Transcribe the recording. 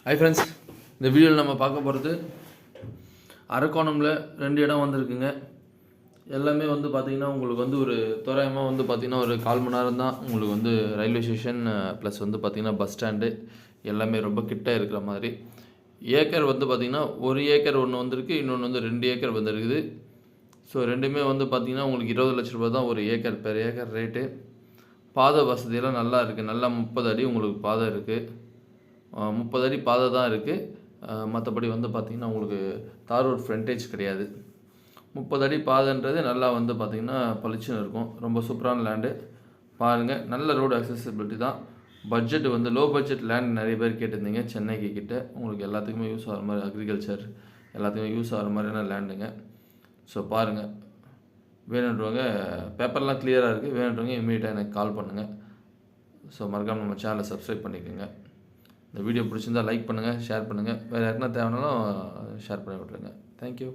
Hi friends, இந்த வீடியோவில் நம்ம பார்க்க போகிறது அரக்கோணமில் 2 இடம் வந்திருக்குங்க. எல்லாமே வந்து பார்த்திங்கன்னா உங்களுக்கு வந்து ஒரு தோராயமாக வந்து பார்த்திங்கன்னா ஒரு 1/4 மணி நேரம் தான் உங்களுக்கு வந்து ரயில்வே ஸ்டேஷன் ப்ளஸ் வந்து பார்த்திங்கன்னா பஸ் ஸ்டாண்டு எல்லாமே ரொம்ப கிட்ட இருக்கிற மாதிரி. ஏக்கர் வந்து பார்த்திங்கன்னா 1 ஏக்கர் ஒன்று வந்திருக்கு, இன்னொன்று வந்து 2 ஏக்கர் வந்துருக்குது. ஸோ ரெண்டுமே வந்து பார்த்திங்கன்னா உங்களுக்கு 20 லட்ச ரூபா தான் ஒரு ஏக்கர் பெர் ஏக்கர் ரேட்டு. பாதை வசதியெல்லாம் நல்லா இருக்குது, நல்லா 30 அடி உங்களுக்கு பாதை இருக்குது. 30 அடி பாதை தான் இருக்குது. மற்றபடி வந்து பார்த்திங்கன்னா உங்களுக்கு தார் ரோட் ஃப்ரண்டேஜ் கிடையாது. 30 அடி பாதைன்றது நல்லா வந்து பார்த்திங்கன்னா பளிச்சுன்னு இருக்கும். ரொம்ப சூப்பரான லேண்டு பாருங்கள். நல்ல ரோடு அக்சசிபிலிட்டி தான். பட்ஜெட் வந்து லோ பட்ஜெட் லேண்ட் நிறைய பேர் கேட்டிருந்தீங்க. சென்னைக்கு கிட்ட உங்களுக்கு எல்லாத்துக்குமே யூஸ் ஆகிற மாதிரி, அக்ரிகல்ச்சர் எல்லாத்துக்குமே யூஸ் ஆகிற மாதிரியான லேண்டுங்க. ஸோ பாருங்கள், வேணுன்றவங்க பேப்பர்லாம் கிளியராக இருக்குது, வேணுன்றவங்க இமீடியட்டாக எனக்கு கால் பண்ணுங்கள். ஸோ மறக்காமல் நம்ம சேனலை சப்ஸ்கிரைப் பண்ணிக்கோங்க. இந்த வீடியோ பிடிச்சிருந்தால் லைக் பண்ணுங்கள், ஷேர் பண்ணுங்கள். வேறு யாருன்னா தேவைனாலும் ஷேர் பண்ணி விட்ருங்க. தேங்க்யூ.